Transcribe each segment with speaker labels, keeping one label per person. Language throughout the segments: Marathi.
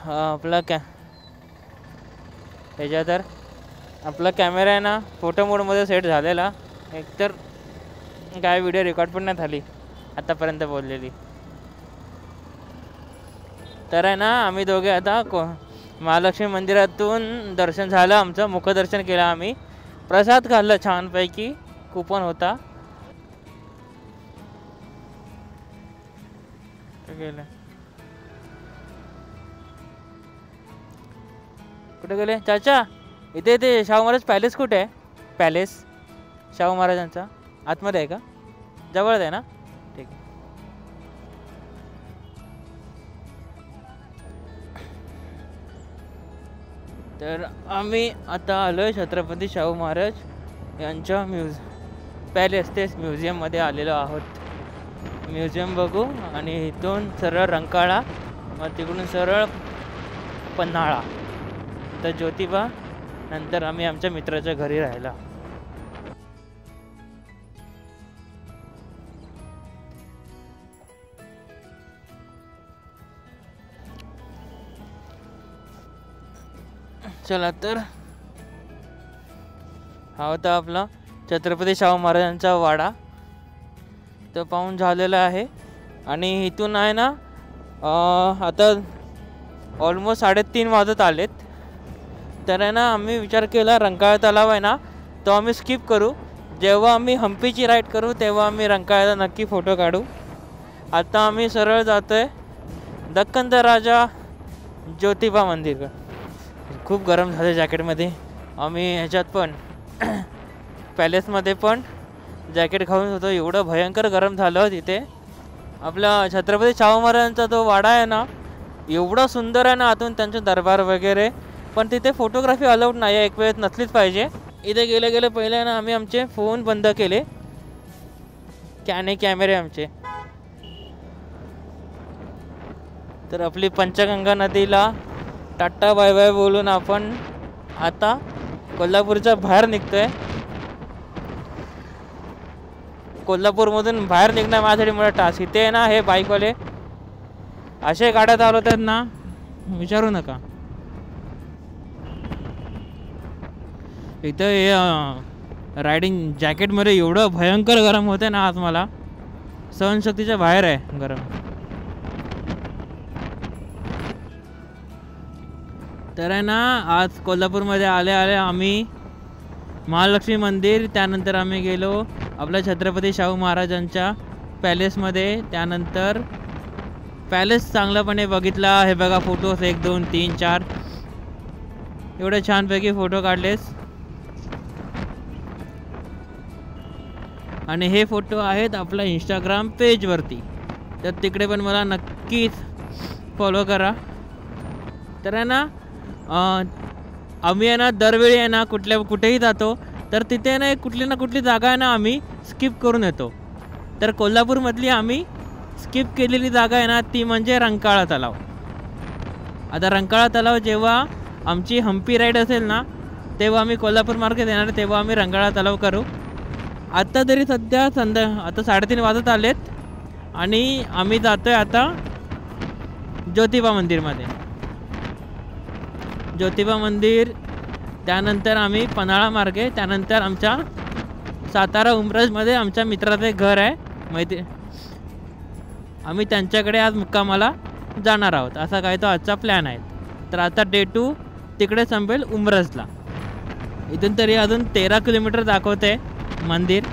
Speaker 1: आपला ह्याच्या तर आपला कॅमेरा आहे ना फोटो मोडमध्ये सेट झालेला, एकतर काय व्हिडिओ रेकॉर्ड पण नाही झाली आतापर्यंत बोललेली. तर आहे ना आम्ही दोघे आता महालक्ष्मी मंदिरातून दर्शन झालं आमचं, मुखदर्शन केलं आम्ही, प्रसाद खाल्ला छानपैकी, कुपन होता. गेलं कुठे गेले चाचा? इथे इथे शाहू महाराज पॅलेस कुठे आहे? पॅलेस शाहू महाराजांचा आतमध्ये आहे का? जवळच आहे ना? ठीक आहे. तर आम्ही आता आलो आहे छत्रपती शाहू महाराज यांच्या पॅलेस तेच म्युझियममध्ये आलेलो आहोत. म्युझियम बघू आणि इथून सरळ रंकाळा, मग तिकडून सरळ पन्हाळा, तर ज्योतिबा, नंतर आम्ही आमच्या मित्राच्या घरी राहायला. चला तर हा होता आपला छत्रपती शाहू महाराजांचा वाडा, तो पाहून झालेला आहे. आणि इथून आहे ना आता ऑलमोस्ट 3:30 वाजत आलेत. तर आहे ना आम्ही विचार केला रंकाळा तलाव आहे ना तो आम्ही स्किप करू, जेव्हा आम्ही हम्पीची राईड करू तेव्हा आम्ही रंकाळ्याचा नक्की फोटो काढू. आता आम्ही सरळ जातो आहे दक्खनचा राजा ज्योतिबा मंदिर. खूप गरम झालं जॅकेटमध्ये, आम्ही ह्याच्यात पण पॅलेसमध्ये पण जॅकेट घालून होतो, एवढं भयंकर गरम झालं तिथे. आपला छत्रपती शाहू महाराजांचा तो वाडा आहे ना एवढा सुंदर आहे ना, आतून त्यांचे दरबार वगैरे, पण तिथे फोटोग्राफी अलाउड नाही आहे, एक वेळेत नसलीच पाहिजे. इथे गेले पहिले ना आम्ही आमचे फोन बंद केले, कॅमेरे आमचे. तर आपली पंचगंगा नदीला टाटा बाय बाय बोलून आपण आता कोल्हापूरच्या बाहेर निघतोय. कोल्हापूरमधून बाहेर निघणं माझ्यासाठी मोठा टास्क. इथे आहे ना हे बाईकवाले असे गाड्या चालवतात ना विचारू नका. इथं हे रायडिंग जॅकेटमध्ये एवढं भयंकर गरम होते ना, आज मला सहनशक्तीच्या बाहेर आहे गरम. तर आहे ना आज कोल्हापूरमध्ये आले आम्ही महालक्ष्मी मंदिर, त्यानंतर आम्ही गेलो आपल्या छत्रपती शाहू महाराजांच्या पॅलेसमध्ये, त्यानंतर पॅलेस चांगल्यापणे बघितला. हे बघा फोटोज 1 2 3 4 एवढे छानपैकी फोटो काढलेस. आणि हे फोटो आहेत आपल्या इंस्टाग्राम पेजवरती, तर तिकडे पण मला नक्कीच फॉलो करा. तर आहे ना आम्ही आहे ना दरवेळी आहे ना कुठेही जातो तर तिथे ना कुठली ना कुठली जागा आहे ना आम्ही स्किप करून येतो. तर कोल्हापूरमधली आम्ही स्किप केलेली जागा आहे ना ती म्हणजे रंकाळा तलाव. आता रंकाळा तलाव जेव्हा आमची हम्पी राईड असेल ना तेव्हा आम्ही कोल्हापूर मार्केट येणार, तेव्हा आम्ही रंकाळा तलाव करू. आत्ता तरी सध्या आता 3:30 वाजत आलेत आणि आम्ही जातो आहे आता ज्योतिबा मंदिरमध्ये. ज्योतिबा मंदिर, त्यानंतर आम्ही पन्हाळा मार्गे, त्यानंतर आमच्या सातारा उमरजमध्ये आमच्या मित्राचे घर आहे, आम्ही त्यांच्याकडे आज मुक्कामाला जाणार आहोत. असा काय तो आजचा प्लॅन आहे. तर आता डे 2 तिकडे संपेल उमरजला. इथून तरी अजून 13 किलोमीटर दाखवते मंदिर.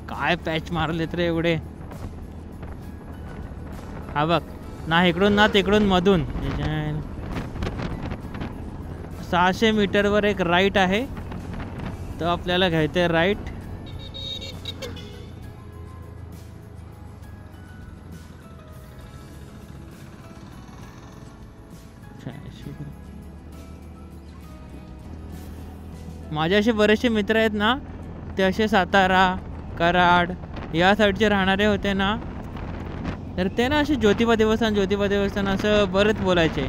Speaker 1: काय पॅच मारलेत रे एवढे. हा बघ ना, इकडून ना तिकडून मधून 600 मीटरवर एक राईट आहे, तो आपल्याला घ्यायचं आहे राईट. माझे असे बरेचसे मित्र आहेत ना, ते असे सातारा कराड या साईडचे राहणारे होते ना, तर ते ना असे ज्योतिबा देवस्थान असं बरेच बोलायचे.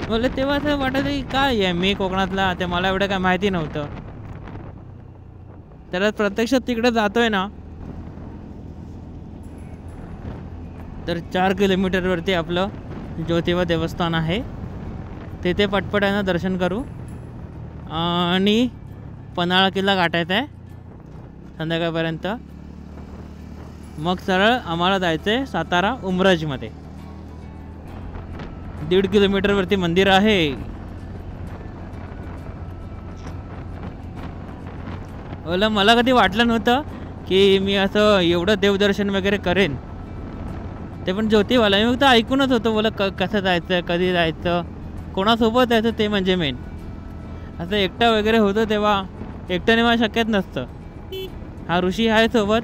Speaker 1: बोलले तेव्हा असं वाटायचं की काय आहे, मी कोकणातला, ते मला एवढं काय माहिती नव्हतं. तर प्रत्यक्षात तिकडे जातोय ना तर 4 किलोमीटरवरती आपलं ज्योतिबा देवस्थान आहे. तिथे पटपट दर्शन करू आणि पन्हाळा किल्ला गाठायचा आहे संध्याकाळपर्यंत. मग सरळ आम्हाला जायचं आहे सातारा उमरजमध्ये. 1.5 किलोमीटरवरती मंदिर आहे. मला कधी वाटलं नव्हतं की मी असं एवढं देवदर्शन वगैरे करेन. ते पण ज्योतिबाला मी फक्त ऐकूनच होतो. कसं जायचं, कधी जायचं, कोणासोबत जायचं ते म्हणजे मेन. असं एकटा वगैरे होतं तेव्हा एकट्याने मला शक्यच नसतं. हा ऋषी आहे सोबत,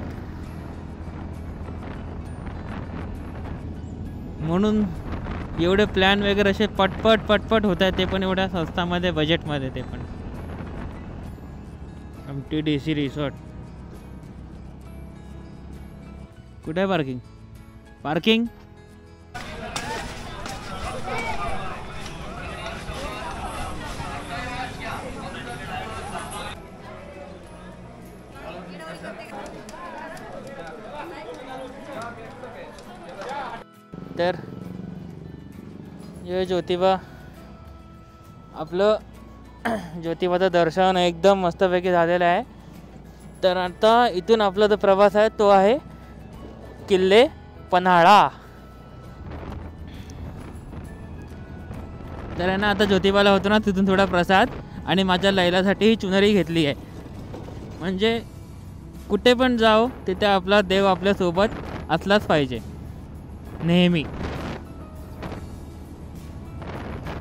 Speaker 1: म्हणून एवढे प्लॅन वगैरे असे पटपट होत आहेत. ते पण एवढ्या स्वस्तामध्ये, बजेटमध्ये. ते पण MTDC रिसॉर्ट. कुठे आहे पार्किंग? तर हे ज्योतिबा, आपलं ज्योतिबाचं दर्शन एकदम मस्तपैकी झालेलं आहे. तर आता इथून आपला जो प्रवास आहे तो आहे किल्ले पन्हाळा. तर आहे ना, आता ज्योतिबाला होतो ना, तिथून थोडा प्रसाद आणि माझ्या लैलासाठी ही चुनरी घेतली आहे. म्हणजे कुठे पण जाओ तिथे आपला देव आपल्यासोबत असलाच पाहिजे नेहमी.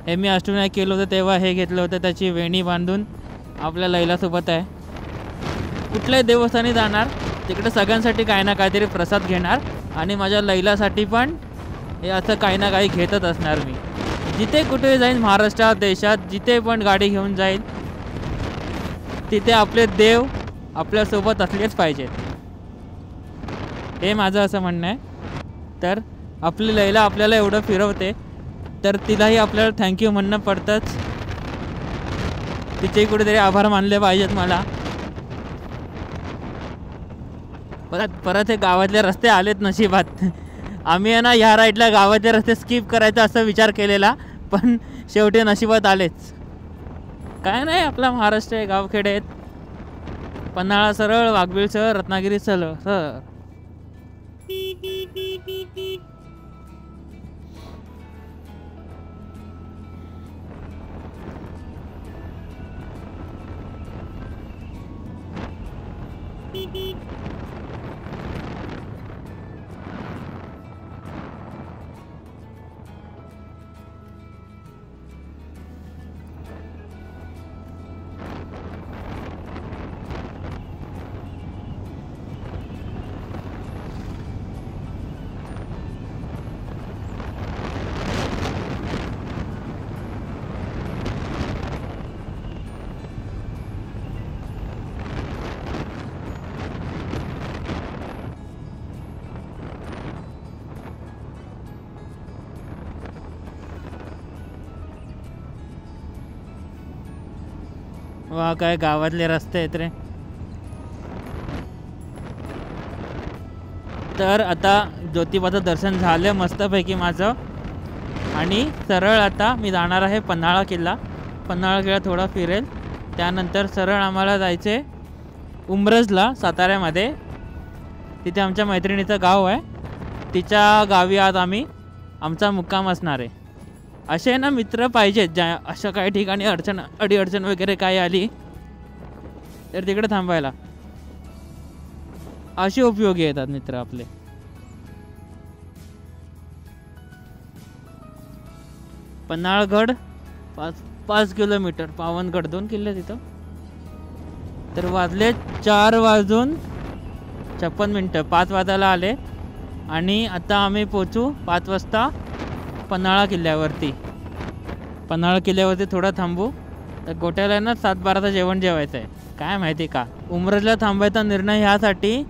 Speaker 1: हे मी अष्टविनायक केलं होतं तेव्हा हे घेतलं होतं. त्याची वेणी बांधून आपल्या लैलासोबत आहे. कुठल्याही देवस्थानी जाणार तिकडे सगळ्यांसाठी काही ना काहीतरी प्रसाद घेणार आणि माझ्या लैलासाठी पण हे असं काही ना काही घेतच असणार मी. जिथे कुठे जाईन, महाराष्ट्रात, देशात, जिथे पण गाडी घेऊन जाईल तिथे आपले देव आपल्यासोबत असलेच पाहिजेत. हे माझं असं म्हणणं आहे. तर आपली लैला आपल्याला एवढं फिरवते तर तिलाही आपल्याला थँक्यू म्हणणं पडतंच. तिचेही कुठेतरी आभार मानले पाहिजेत मला. परत हे गावातले रस्ते आलेत नशिबात. आम्ही आहे ना ह्या राईडला गावातले रस्ते स्किप करायचा असा विचार केलेला, पण शेवटी नशिबात आलेच. काय नाही, आपला महाराष्ट्र आहे, गावखेडे आहेत. पन्हाळा सरळ, वाघबीळ सरळ, रत्नागिरी सरळ. वा, काय गावातले रस्ते आहेत रे. तर आता ज्योतिबाचं दर्शन झालं मस्तपैकी माझं आणि सरळ आता मी जाणार आहे पन्हाळा किल्ला थोडा फिरेल. त्यानंतर सरळ आम्हाला जायचे उमरजला, साताऱ्यामध्ये. तिथे आमच्या मैत्रिणीचं गाव आहे. तिच्या गावी आज आमचा मुक्काम असणार आहे. असे ना मित्र पाहिजेत, ज्या अशा काही ठिकाणी अडीअडचण वगैरे काही आली तर तिकडे थांबायला. असे उपयोगी येतात मित्र आपले. पन्हाळगड 5 किलोमीटर, पावनगड 2 किल्ले तिथं. तर वाजले 4:56. 5 वाजायला आले आणि आता आम्ही पोचू 5 वाजता पन्हाळा किल्ल्यावरती. थोडं थांबू. तर गोट्याला ना 7:12चं जेवण जेवायचं आहे. काय माहिती का, उमरजला थांबायचा निर्णय ह्यासाठी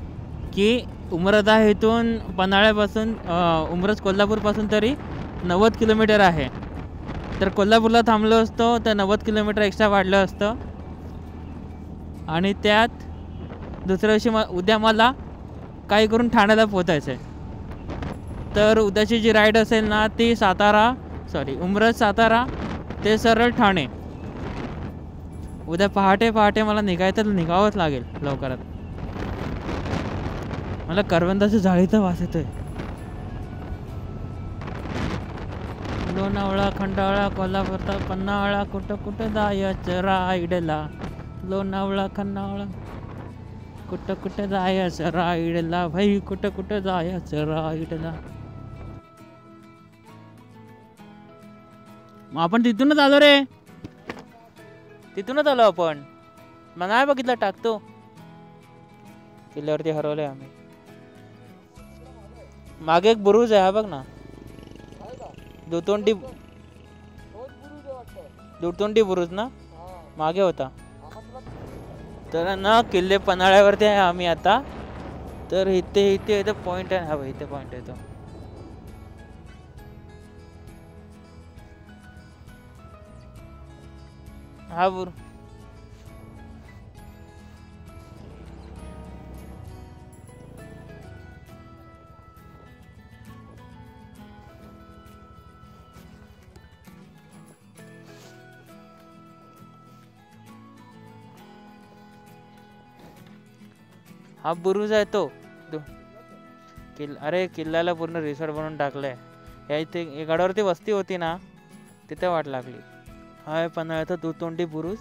Speaker 1: की उमरज आहे इथून पन्हाळ्यापासून, उमरज कोल्हापूरपासून तरी 90 किलोमीटर आहे. तर कोल्हापूरला थांबलो असतो तर 90 किलोमीटर एक्स्ट्रा वाढलं असतं. आणि त्यात दुसऱ्या दिवशी उद्या मला काही करून ठाण्याला पोचायचं आहे. तर उद्याची जी राईड असेल ना ती उमरज सातारा ते सरळ ठाणे. उद्या पहाटे मला निघावंच लागेल लवकरात. मला करवंदाच्या जाळीचा वास येतोय. लोणावळा खंडाळा कोल्हापूर पन्हाळा कुठं कुठं जायचं राईडला. लोणावळा खंडाळा कुठं कुठं जायचं राईडला भाई, कुठं कुठं जायचं राईडला. मग आपण तिथूनच आलो रे, तिथूनच आलो आपण. मग नाही बघितलं टाकतो. किल्ल्यावरती हरवलंय आम्ही. मागे एक बुरुज आहे हा बघ ना, दुतोंडी बुरुज ना मागे होता. तर ना किल्ले पन्हाळ्यावरती आहे आम्ही आता. तर इथे पॉइंट आहे. हा भाई इथे पॉइंट आहे तो. हा हा बुरुज आहे तो. अरे किल्ल्याला पूर्ण रिसॉर्ट बनवून टाकलंय. या इथे गडावरती वस्ती होती ना, तिथे वाट लागली. हा आहे पन्हाळ्याचा दुतोंडी बुरुज.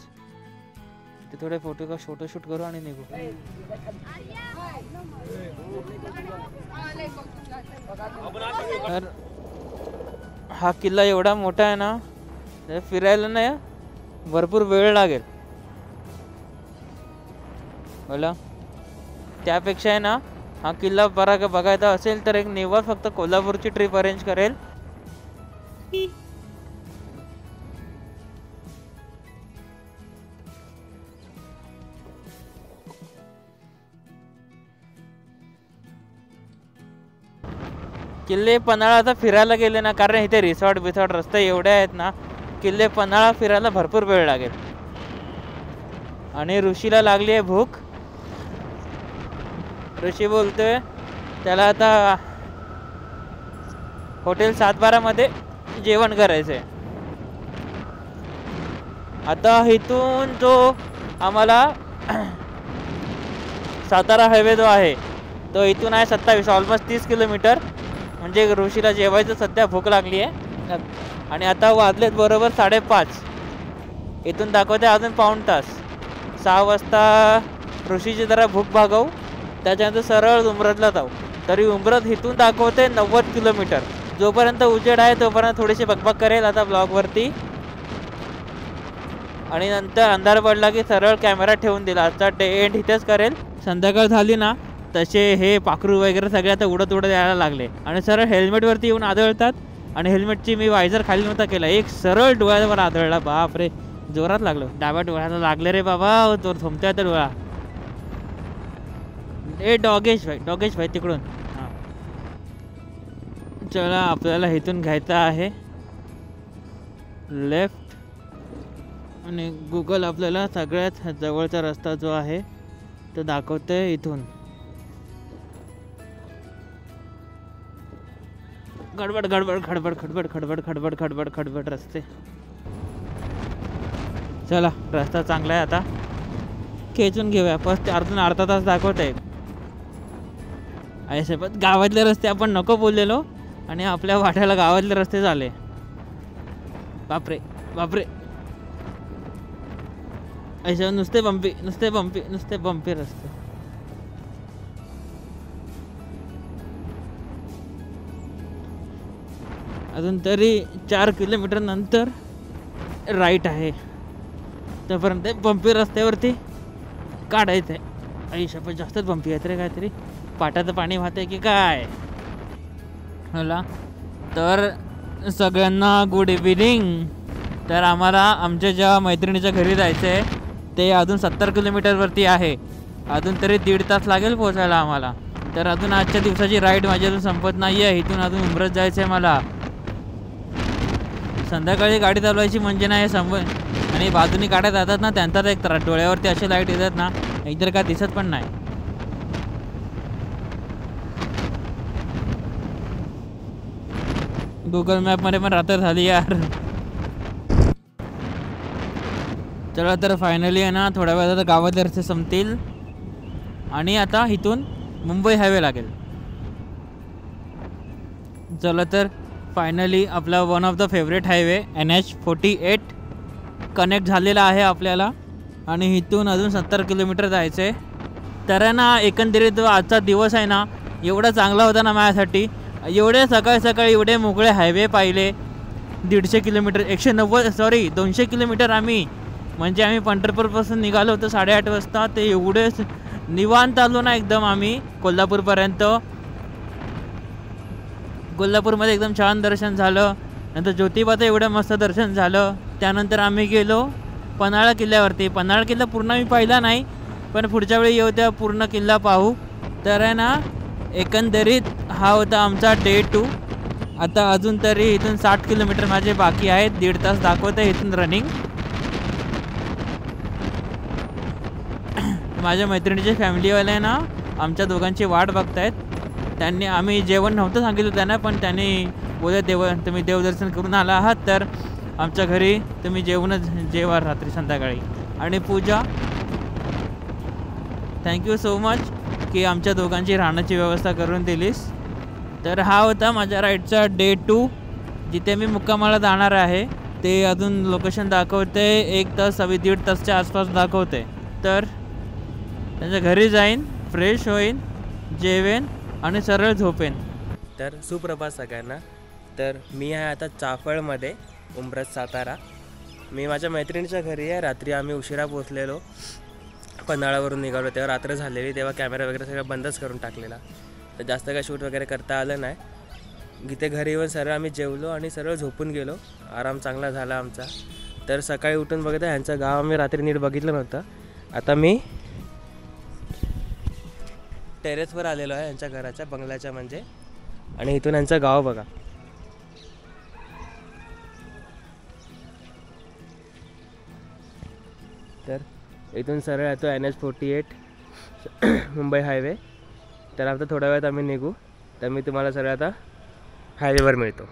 Speaker 1: ते थोडे फोटो शूट करू आणि निघू. तर हा किल्ला एवढा मोठा आहे ना, फिरायला नाही भरपूर वेळ लागेल. बोला त्यापेक्षा आहे ना, हा किल्ला बघायचा असेल तर एक निवास फक्त कोल्हापूरची ट्रिप अरेंज करेल. किल्ले पन्हाळा आता फिरायला गेले ना, कारण इथे रिसॉर्ट रस्ते एवढे आहेत ना, किल्ले पन्हाळा फिरायला भरपूर वेळ लागेल. आणि ऋषीला लागली आहे भूक. ऋषी बोलतोय त्याला आता हॉटेल 712 मध्ये जेवण करायचंय. आता इथून जो आम्हाला सातारा हायवे जो आहे तो इथून आहे 27 ऑलमोस्ट 30 किलोमीटर. म्हणजे ऋषीला जेवायचं सध्या भूक लागली आहे. आणि आता वाजलेत बरोबर 5:30. इथून दाखवते अजून पाऊण तास. 6 वाजता ऋषीची जरा भूक भागवू, त्याच्यानंतर सरळ उमरजला जाऊ. तरी उमरज इथून दाखवते 90 किलोमीटर. जोपर्यंत उजेड आहे तोपर्यंत थोडीशी बकबक करेल आता ब्लॉगवरती. आणि नंतर अंधार पडला की सरळ कॅमेरा ठेवून दिला. आजचा डे एंड इथेच करेल. संध्याकाळ झाली ना तसे हे पाखरू वगैरे सगळे आता उडत यायला लागले. आणि सरळ हेल्मेटवरती येऊन आदळतात. आणि हेल्मेटची मी वायझर खाली नव्हता केला, एक सरळ डोळ्यावर आदळला. बापरे जोरात लागलो. डाव्या डोळ्याला लागले रे बाबा, जोर थोमतोय आता डोळा. डॉगेश भाई तिकडून. हां चला आपल्याला इथून घ्यायचा आहे लेफ्ट. आणि गुगल आपल्याला सगळ्यात जवळचा रस्ता जो आहे तो दाखवतोय इथून. खडबड रस्ते. चला रस्ता चांगला आहे आता, खेचून घेऊया. फर्स्ट अर्धा तास दाखवतोय. सोबत गावातले रस्ते आपण नको बोललेलो आणि आपल्या वाट्याला गावातले रस्ते झाले. बापरे ऐसा नुसते बंपी रस्ते. अजून तरी 4 किलोमीटर नंतर राईट आहे. तोपर्यंत बंपी रस्त्यावरती काढायचं आहे. आयुष्यात जास्तच बंपी आहेत रे. काहीतरी पाटाचं पाणी वाहतंय की काय. होला तर सगळ्यांना गुड इव्हिनिंग. तर आम्हाला आमच्या ज्या मैत्रिणीच्या घरी जायचं आहे ते अजून 70 किलोमीटरवरती आहे. अजून तरी 1.5 तास लागेल पोचायला आम्हाला. तर अजून आजच्या दिवसाची राईड माझी अजून संपत नाही आहे. इथून अजून उमरज जायचं आहे मला. संध्याकाळी गाडी चालवायची म्हणजे नाही आणि बाजूनी गाड्या जातात ना, त्यांचा एक डोळ्यावरती असे लाईट येतात ना, इतर काय दिसत पण नाही. गुगल मॅपमध्ये पण रात्र झाली यार. चला तर फायनली आहे ना, थोड्या वेळात गावातले रस्ते संपतील आणि आता इथून मुंबई हायवे लागेल. चला तर फायनली आपला one of the favourite highway NH48 connect झालेला आहे आपल्याला आणि इथून अजून 70 किलोमीटर जायचं आहे. तर ना एकंदरीत आजचा दिवस आहे ना एवढा चांगला होता ना माझ्यासाठी. एवढे सकाळी एवढे मोकळे हायवे पाहिले. 150 किलोमीटर 200 किलोमीटर आम्ही पंढरपूरपासून निघालो होतो 8:30 वाजता. ते एवढेच निवांत आलो ना एकदम आम्ही कोल्हापूरपर्यंत. कोल्हापूरमध्ये एकदम छान दर्शन झालं. नंतर ज्योतिबाचं एवढं मस्त दर्शन झालं. त्यानंतर आम्ही गेलो पन्हाळा किल्ल्यावरती. पन्हाळा किल्ला पूर्ण मी पाहिला नाही, पण पुढच्या वेळी येऊ तेव्हा पूर्ण किल्ला पाहू. तर आहे ना एकंदरीत हा होता आमचा डे 2. आता अजून तरी इथून 60 किलोमीटर माझे बाकी आहेत. 1.5 तास दाखवते इथून रनिंग. माझ्या मैत्रिणीचे फॅमिलीवाले ना आमच्या दोघांची वाट बघतायत. आम्ही जेवण नव्हतं सांगितलं त्यांना, पण त्यांनी बोलले तुम्ही देवदर्शन करून आला आहात तर आमच्या घरी तुम्ही जेवा रात्री संध्याकाळी. आणि पूजा थँक्यू सो मच की आमच्या दोघांची राहण्याची व्यवस्था करून दिलीस. तर हा होता माझ्या राईडचा डे 2, जिथे मी मुक्कामाला जाणार आहे. ते अजून लोकेशन दाखवते 1 तास 1.5 तासच्या आसपास दाखवते. तर त्यांच्या घरी जाईन, फ्रेश होईन, जेवेन आणि सरळ झोपेन.
Speaker 2: तर सुप्रभात सगळ्यांना. तर मी आहे आता चाफळमध्ये, उंब्रज सातारा. मी माझ्या मैत्रिणीच्या घरी आहे. रात्री आम्ही उशिरा पोचलेलो, पन्हाळावरून निघालो तेव्हा रात्र झालेली. तेव्हा कॅमेरा वगैरे सगळं बंदच करून टाकलेला, तर जास्त काय शूट वगैरे करता आलं नाही. इथे घरी येऊन सरळ आम्ही जेवलो आणि सरळ झोपून गेलो. आराम चांगला झाला आमचा. तर सकाळी उठून बघता ह्यांचं गाव आम्ही रात्री नीट बघितलं नव्हतं. आता मी टेरेसवर आलेलो आहे यांच्या घराच्या, बंगल्याच्या म्हणजे. आणि इथून यांचं गाव बघा. तर इथून सरळ येतो NH48 मुंबई हायवे. तर आता थोड्या वेळात आम्ही निघू. तर मी तुम्हाला सरळ आता हायवेवर मिळतो.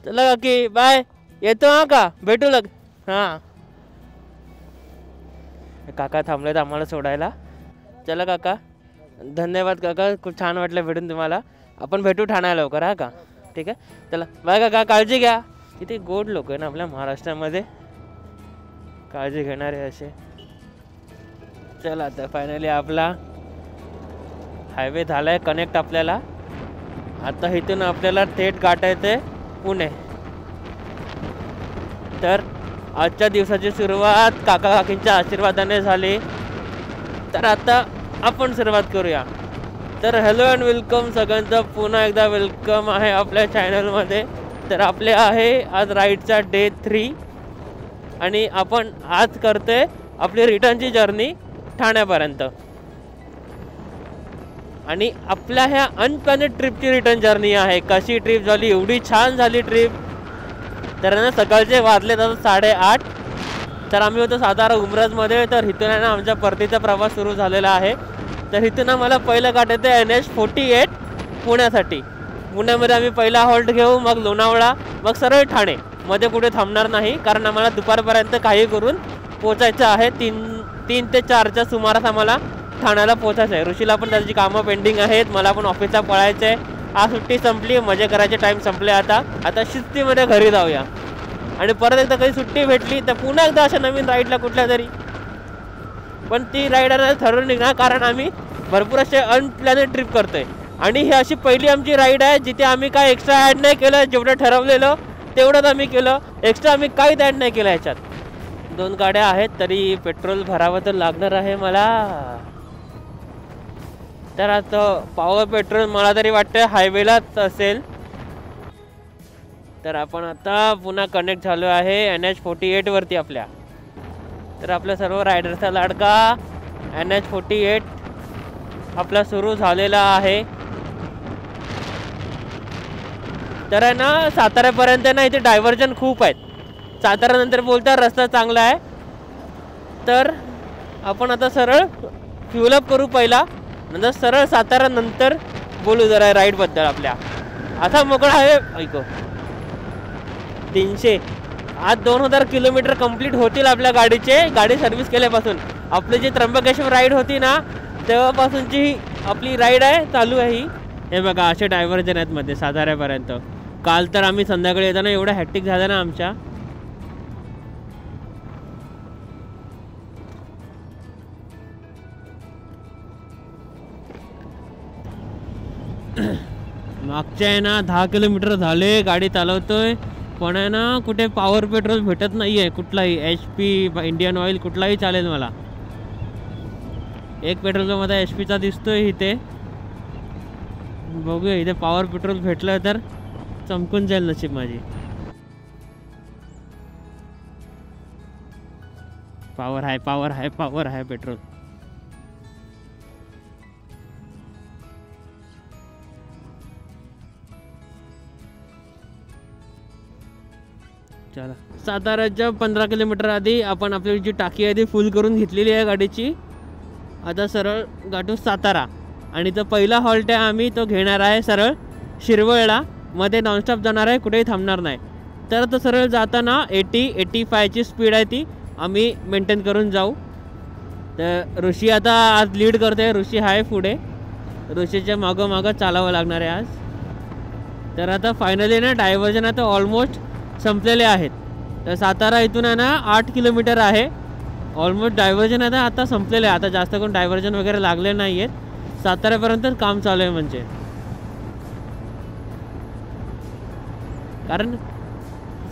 Speaker 1: चला काकी बाय, येतो हा का, भेटू लग. हां काका थांबलेत आम्हाला सोडायला. चला काका, धन्यवाद काका, खूप छान वाटलं भेटून तुम्हाला. आपण भेटू ठाण्याला लवकर हा का. ठीक आहे, चला बाय काका, काळजी घ्या. किती गोड लोक आहे ना आपल्या महाराष्ट्रामध्ये, काळजी घेणारे असे. चला आता फायनली आपला हायवे झाला आहे कनेक्ट आपल्याला. आता इथून आपल्याला थेट गाठायचं आहे पुणे. तर आजच्या दिवसाची सुरुवात काका काकींच्या आशीर्वादाने झाली. तर आता आपण सुरुवात करूया. तर हॅलो अँड वेलकम सगळ्यांचं, पुन्हा एकदा वेलकम आहे आपल्या चॅनलमध्ये. तर आपले आहे आज राईडचा डे 3 आणि आपण आज करतोय आपली रिटर्नची जर्नी ठाण्यापर्यंत. आणि आपल्या ह्या अनप्लॅनेड ट्रिपची रिटर्न जर्नी आहे. कशी ट्रिप झाली, एवढी छान झाली ट्रिप. तर ना सकाळचे वाजले तर 8:30. तर आम्ही होतो सातारा उमरजमध्ये. तर इथून आहे ना आमच्या परतीचा प्रवास सुरू झालेला आहे. तर इथून मला पहिलं गाठायचं आहे NH48 पुण्यासाठी. पुण्यामध्ये आम्ही पहिला हॉल्ट घेऊ, मग लोणावळा, मग सरळ ठाणे. मध्ये कुठे थांबणार नाही, कारण आम्हाला दुपारपर्यंत काही करून पोचायचं आहे. 3 ते 4च्या सुमारास आम्हाला ठाण्याला पोचायचं आहे. ऋषीला पण त्याची कामं पेंडिंग आहेत, मला पण ऑफिसला पळायचं आहे. आज सुट्टी संपली, मजे करायचे टाईम संपले. आता शिस्तीमध्ये घरी जाऊया. आणि परत एकदा कधी सुट्टी भेटली तर पुन्हा एकदा अशा नवीन राईडला कुठल्या तरी. पण ती राईडर ठरवून निघणार, कारण आम्ही भरपूर असे अनप्लॅनेड ट्रिप करतोय. आणि ही अशी पहिली आमची राईड आहे जिथे आम्ही काय एक्स्ट्रा ॲड नाही केलं. जेवढं ठरवलेलं तेवढंच आम्ही केलं, एक्स्ट्रा आम्ही काहीच ॲड नाही केलं ह्याच्यात. 2 गाड्या आहेत, तरी पेट्रोल भरावं तर लागणार आहे मला. तर आता पॉवर पेट्रोल मला तरी वाटतं हायवेलाच असेल. तर आपण आता पुन्हा कनेक्ट झालो आहे NH48 वरती आपल्या. तर आपल्या सर्व रायडरचा लाडका NH48 आपला सुरू झालेला आहे. तर आहे ना साताऱ्यापर्यंत ना इथे डायव्हर्जन खूप आहेत. साताऱ्यानंतर बोलता रस्ता चांगला आहे. तर आपण आता सरळ फ्युलअप करू पहिला, नंतर सरळ साताऱ्यानंतर बोलू जरा राईडबद्दल आपल्या. असा मोकळा आहे ऐको 300 आज 2000 किलोमीटर कंप्लीट होतील आपल्या गाडीचे. गाडी सर्व्हिस केल्यापासून आपली जी त्र्यंबकेश्वर राईड होती ना तेव्हापासूनची ही आपली राईड आहे चालू आहे ही. हे बघा असे डायव्हर्जन आहेत मध्ये साताऱ्यापर्यंत. काल तर आम्ही संध्याकाळी येताना एवढा हॅक्टिक झाला ना आमच्या. मागच्या आहे ना 10 किलोमीटर झाले गाडी चालवतोय पण आहे ना कुठे पॉवर पेट्रोल भेटत नाही आहे कुठलाही. HP इंडियन ऑइल कुठलाही चालेल मला. एक पेट्रोल पंप आता HP चा दिसतोय इथे. बघूया इथे पॉवर पेट्रोल भेटलं तर चमकून जाईल नशीब माझी. पॉवर आहे पॉवर आहे पॉवर आहे पेट्रोल. चला साताऱ्याच्या 15 किलोमीटर आधी आपण आपली जी टाकी आहे ती फुल करून घेतलेली आहे गाडीची. आता सरळ गाठू सातारा आणि तो पहिला हॉल्ट आहे आम्ही तो घेणार आहे सरळ शिरवळला. मध्ये नॉनस्टॉप जाणार आहे कुठेही थांबणार नाही. तर तो सरळ जाताना 80-85ची स्पीड आहे ती आम्ही मेंटेन करून जाऊ. तर ऋषी आता आज लीड करते. ऋषी आहे पुढे. ऋषीच्या मागं मागं चालावं लागणार आहे आज. तर आता फायनली ना डायव्हर्जन आता ऑलमोस्ट संपलेले आहेत. तर सातारा इथून आहे ना 8 किलोमीटर आहे. ऑलमोस्ट डायव्हर्जन आता संपलेले आहे. आता जास्त करून डायव्हर्जन वगैरे लागले नाही आहेत. साताऱ्यापर्यंतच काम चालू आहे म्हणजे. कारण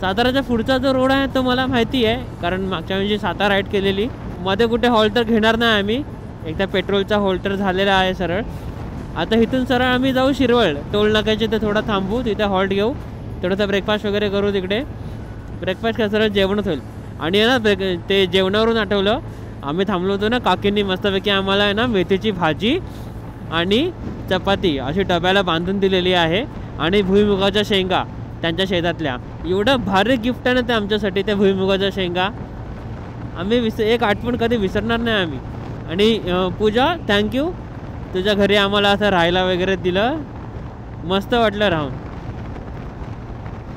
Speaker 1: साताऱ्याच्या पुढचा जो रोड आहे तो मला माहिती आहे कारण मागच्या म्हणजे सातारा राईड केलेली. मध्ये कुठे हॉल्टर घेणार नाही आम्ही. एकदा पेट्रोलचा हॉल्टर झालेला आहे सरळ. आता इथून सरळ आम्ही जाऊ शिरवळ. टोल नाक्याचे ते थोडा थांबू तिथे हॉल्ट घेऊ. थोडंसं ब्रेकफास्ट वगैरे करू तिकडे. ब्रेकफास्ट काय सरळ जेवणच होईल. आणि आहे ना ते जेवणावरून आठवलं आम्ही थांबलो होतो ना काकींनी मस्तपैकी आम्हाला आहे ना मेथीची भाजी आणि चपाती अशी डब्याला बांधून दिलेली आहे. आणि भुईमुगाच्या शेंगा त्यांच्या शेतातल्या. एवढं भारी गिफ्ट आहे ना ते आमच्यासाठी त्या भुईमुगाच्या शेंगा. आम्ही एक आठवण कधी विसरणार नाही आम्ही. आणि पूजा थँक्यू तुझ्या घरी आम्हाला असं राहायला वगैरे दिलं. मस्त वाटलं राहून.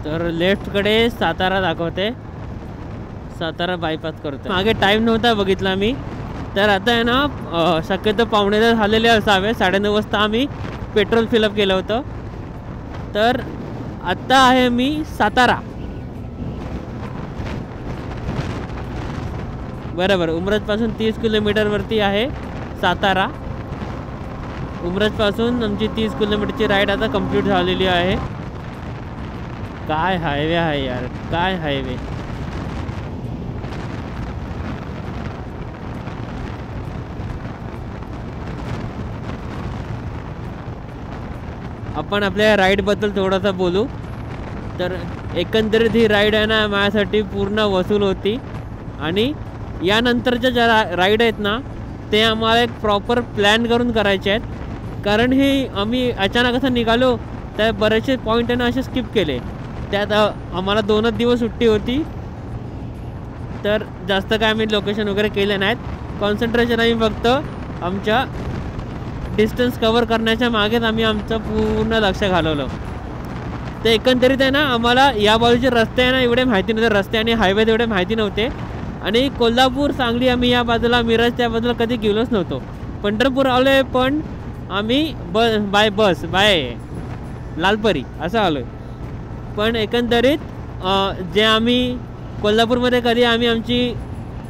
Speaker 1: तर लेफ्टकडे सातारा दाखवते. सातारा बायपास करतो. मागे टाईम नव्हता बघितला मी. तर आता आहे ना शक्यतो 9:15 झालेले असावे. 9:30 वाजता आम्ही पेट्रोल फिलअप केलं होतं. तर आत्ता आहे मी सातारा. बरोबर उमरजपासून 30 किलोमीटरवरती आहे सातारा. उमरजपासून आमची 30 किलोमीटरची राईड आता कंप्लीट झालेली आहे. काय हायवे आहे यार काय हायवे. आपण आपल्या राईडबद्दल थोडंसं बोलू. तर एकंदरीत ही राईड आहे ना माझ्यासाठी पूर्ण वसूल होती. आणि यानंतरच्या ज्या राईड आहेत ना ते आम्हाला एक प्रॉपर प्लॅन करून करायचे आहेत. कारण हे आम्ही अचानक असं निघालो तर बरेचसे पॉईंट आहे ना असे स्किप केले. त्यात आम्हाला 2च दिवस सुट्टी होती. तर जास्त काय आम्ही लोकेशन वगैरे केले नाहीत. कॉन्सन्ट्रेशन आम्ही फक्त आमच्या डिस्टन्स कवर करण्याच्या मागेच आम्ही आमचं पूर्ण लक्ष घालवलं. तर एकंदरीत आहे ना आम्हाला या बाजूचे रस्ते आहे ना एवढे माहिती नव्हते. रस्ते आणि हायवे एवढे माहिती नव्हते. आणि कोल्हापूर सांगली आम्ही या बाजूला मिरज त्या बाजूला कधी गेलोच नव्हतो. पंढरपूर आलो आहे पण आम्ही बस बाय लालपरी असं आलो आहे. पण एकंदरीत जे आम्ही कोल्हापूरमध्ये कधी आम्ही आमची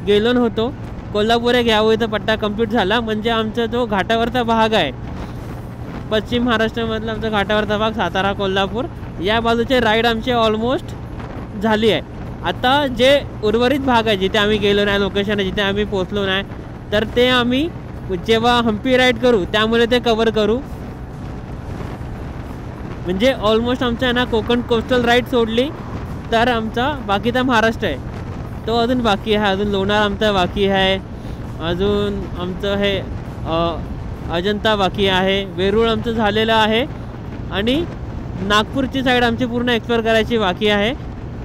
Speaker 1: गेलो नव्हतो. कोल्हापूर एक यावं इथं पट्टा कंप्लीट झाला म्हणजे आमचा जो घाटावरचा भाग आहे पश्चिम महाराष्ट्रामधला आमचा घाटावरचा भाग सातारा कोल्हापूर या बाजूचे राईड आमची ऑलमोस्ट झाली आहे. आता जे उर्वरित भाग आहे जिथे आम्ही गेलो नाही लोकेशन आहे जिथे आम्ही पोचलो नाही तर ते आम्ही जेव्हा हम्पी राईड करू त्यामुळे ते कवर करू. म्हणजे ऑलमोस्ट आमच्या ना कोकण कोस्टल राईड सोडली तर आमचा बाकीचा महाराष्ट्र आहे तो अजून बाकी आहे. अजून लोणार आमचा बाकी आहे. अजून आमचं हे अजंता बाकी आहे. वेरूळ आमचं झालेलं आहे. आणि नागपूरची साईड आमची पूर्ण एक्सप्लोअर करायची बाकी आहे.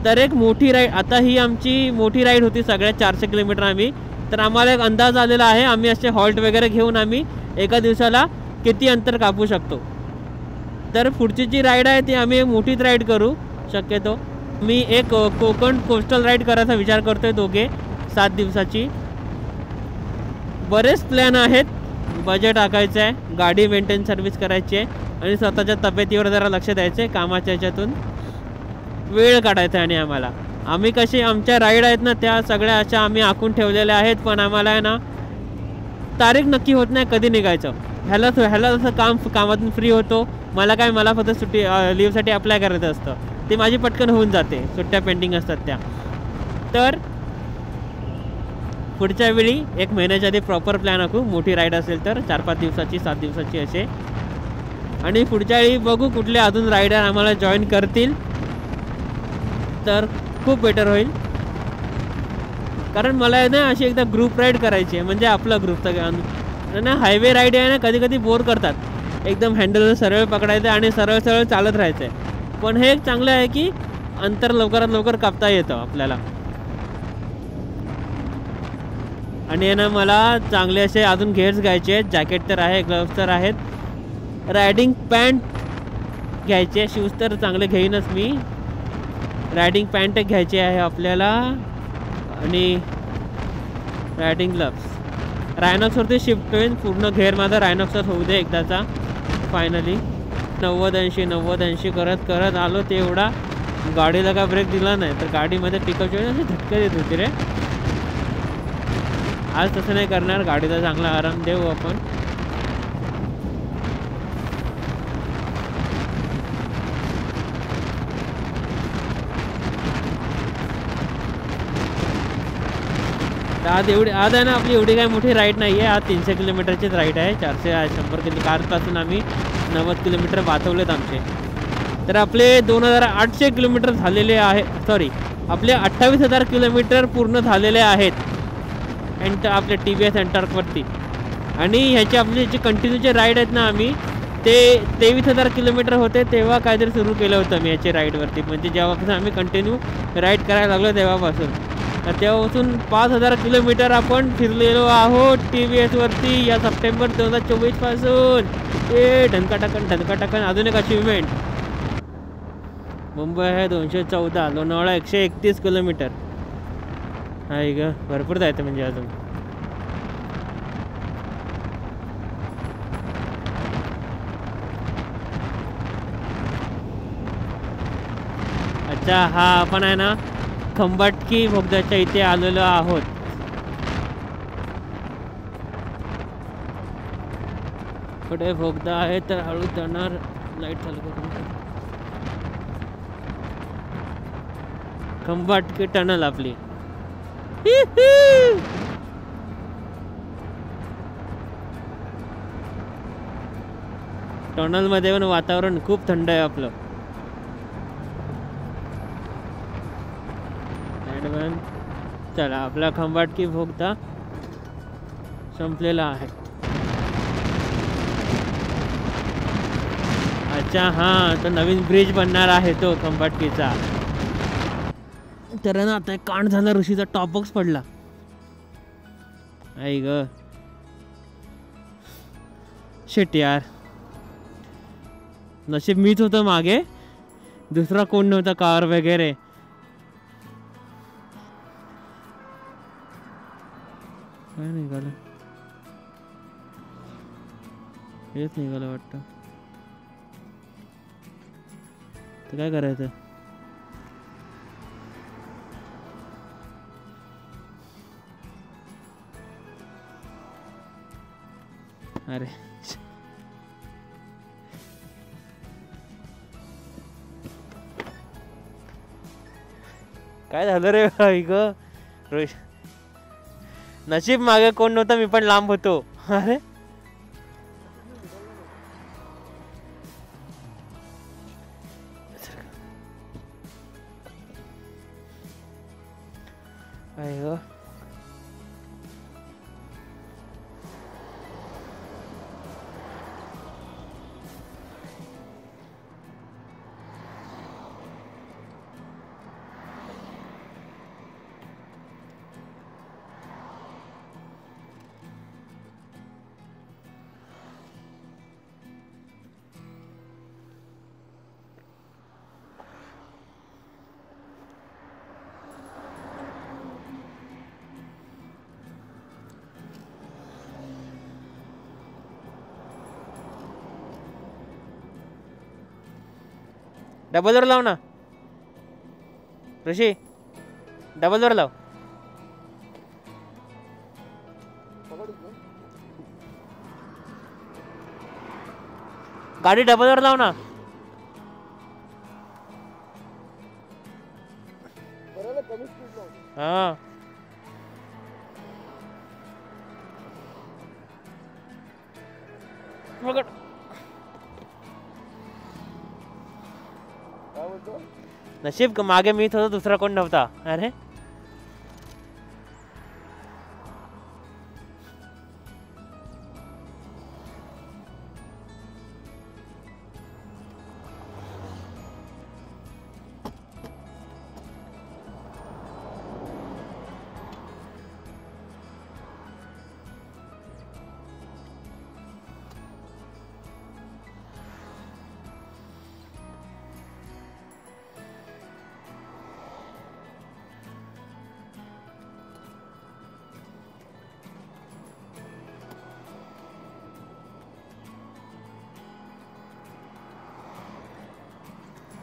Speaker 1: तर एक मोठी राईड आता ही आमची मोठी राईड होती सगळ्यात 400 किलोमीटर आम्ही. तर आम्हाला एक अंदाज आलेला आहे आम्ही असे हॉल्ट वगैरे घेऊन आम्ही एका दिवसाला किती अंतर कापू शकतो.
Speaker 3: तर पुढची जी राईड आहे ती आम्ही मोठीच राईड करू शक्यतो. मी एक कोकण कोस्टल राईड करायचा विचार करतोय, दोघे 7 दिवसाची. बरेच प्लॅन आहेत. बजेट आखायचं आहे, गाडी मेंटेन सर्व्हिस करायची आहे आणि स्वतःच्या तब्येतीवर जरा लक्ष द्यायचं आहे. कामाच्या ह्याच्यातून वेळ काढायचा आहे. आणि आम्ही कशी आमच्या राईड आहेत ना त्या सगळ्या अशा आम्ही आखून ठेवलेल्या आहेत, पण आम्हाला आहे ना तारीख नक्की होत नाही कधी निघायचं. ह्याला जसं कामातून फ्री होतो, मला फक्त सुट्टी लीवसाठी अप्लाय करायचं असतं, ते माझी पटकन होऊन जाते. सुट्ट्या पेंडिंग असतात त्या. तर पुढच्या वेळी 1 महिन्याच्या आधी प्रॉपर प्लॅन आखू. मोठी राईड असेल तर 4-5 दिवसाची, 7 दिवसाची असे. आणि पुढच्या वेळी बघू कुठले अजून रायडर आम्हाला जॉईन करतील तर खूप बेटर होईल. कारण मला आहे ना अशी एकदा ग्रुप राईड करायची आहे, म्हणजे आपला ग्रुप ना. हायवे राईड आहे ना कधी कधी बोर करतात. एकदम हँडल सरळ पकडायचं आणि सरळ सरळ चालत राहायचं आहे. पण हे एक चांगलं आहे की अंतर लवकरात लवकर कापता येतं आपल्याला. आणि ना मला चांगले असे अजून गेअर्स घ्यायचे आहेत. जॅकेट तर आहे, ग्लव्स तर आहेत, रायडिंग पॅन्ट घ्यायचे. शूज तर चांगले घेईनच मी. रायडिंग पॅन्ट एक घ्यायची आहे आपल्याला आणि रायडिंग ग्लव्स. रायनॉक्सवरती शिफ्ट होईल पूर्ण. घेर माझा रायनॉक्सवर होऊ दे एकदाचा फायनली. 90-80 करत करत आलो. ते एवढा गाडीला काय ब्रेक दिला नाही तर गाडीमध्ये पिकअप अशी झटका देत होती रे. आज तसं नाही करणार, गाडीला चांगला आराम देऊ आपण. आज आहे ना आपली एवढी काही मोठी राईड नाही आहे. आज 300 किलोमीटरचीच राईड आहे. 400-100 किलोमीटर आजपासून आम्ही 90 किलोमीटर वाचवलेत आमचे. तर आपले 2800 किलोमीटर झालेले आहे. सॉरी, आपले 28,000 किलोमीटर पूर्ण झालेले आहेत आपले TVS एंटॉर्कवरती. आणि ह्याची आपली जी कंटिन्यूचे राईड आहेत ना आम्ही ते 23,000 किलोमीटर होते तेव्हा काहीतरी सुरू केलं होतं मी याची राईडवरती. म्हणजे जेव्हापासून आम्ही कंटिन्यू राईड करायला लागलो तेव्हापासून. तर तेव्हापासून 5,000 किलोमीटर आपण फिरलेलो आहोत TVSवरती या सप्टेंबर 2024 पासून. ढनकाटाकन. अजून एक अचिव्हमेंट. मुंबई आहे 214, लोणावळा 131 किलोमीटर आहे ग. भरपूर जायचं म्हणजे अजून. अच्छा, हा आपण आहे ना खंबाटकी बोगद्याच्या इथे आलेलो आहोत. पुढे बोगदा आहे तर हळू जाणार. लाईट चालू करून. खंबाटकी टनल आपली. टनल मध्ये पण वातावरण खूप थंड आहे आपलं. चला, आपला खंबाटकी बोगदा संपलेला आहे. अच्छा, हां, तो नवीन ब्रिज बनणार आहे तो खंबाटकीचा. तर ना आता कांड झाला, ऋषीचा टॉप बॉक्स पडला. आई ग शिट यार. नशीब मीच होतं मागे, दुसरा कोण नव्हता कार वगैरे. काय निघालं? हेच निघालं वाटतं. तर काय करायचं? अरे काय झालं रे ऐक रोश. नशीब मागे कोण नव्हतं, मी पण लांब होतो. अरे ऐक डबल डोर लाव ना ऋषी, डबल डोर लाव. गाडी डबल डोर लाव ना. हा पकड. नशीब का मागे मीच होतो, दुसरा कोण नव्हता. अरे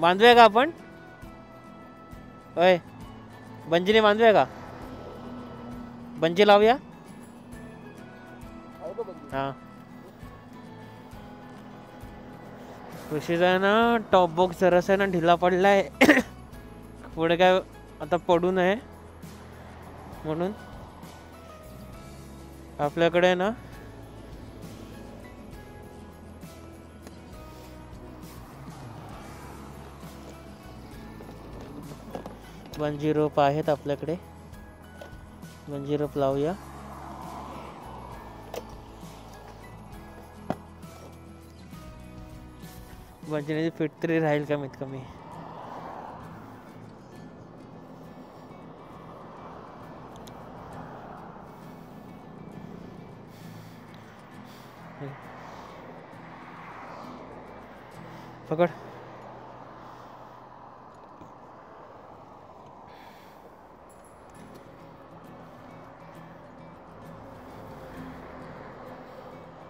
Speaker 3: बांधूया का आपण? ओय बंजीने बांधूया का? बंजी लावूया. हा ऋषीचा आहे ना टॉप बॉक्स जरासा आहे ना ढिला पडलाय. पुढे काय आता पडू नये म्हणून आपल्याकडे आहे ना बंजी रोप आहेत आपल्याकडे. बंजी रोप लावूया. बंजीने फिट तरी राहील कमीत कमी. पकड.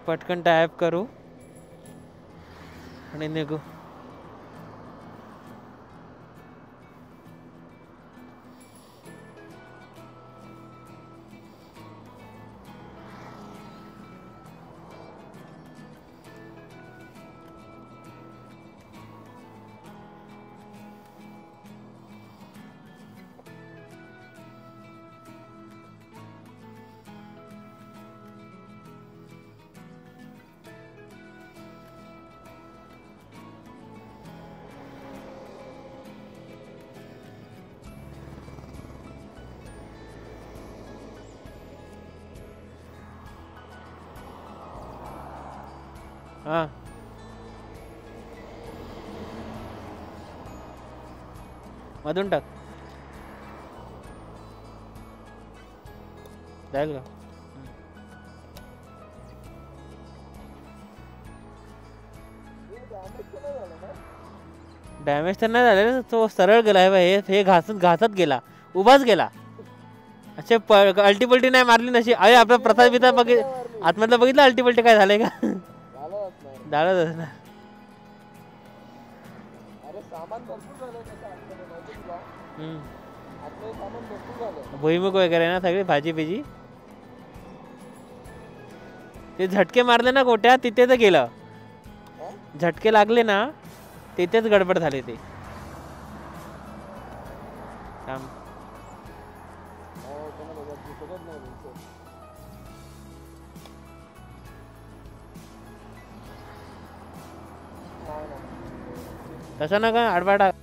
Speaker 3: पटकन टाइप करू आणि निघू. हा मधून टाक. जाईल का? डॅमेज तर नाही झालेला. तो सरळ गेला आहे. हे घासत गेला, उभाच गेला. अच्छा अल्टीपल्टी नाही मारली नशी. अरे आपला प्रसाद बिता आतमधलं बघितलं अल्टीपल्टी काय झालंय का? झालं ना. भुईमुग वगैरे ना सगळी भाजी बिजी. ते झटके मारले ना गोट्या तिथे तर गेलं. झटके लागले ना तिथेच गडबड झाली. ते तसं ना का आडवा टाक.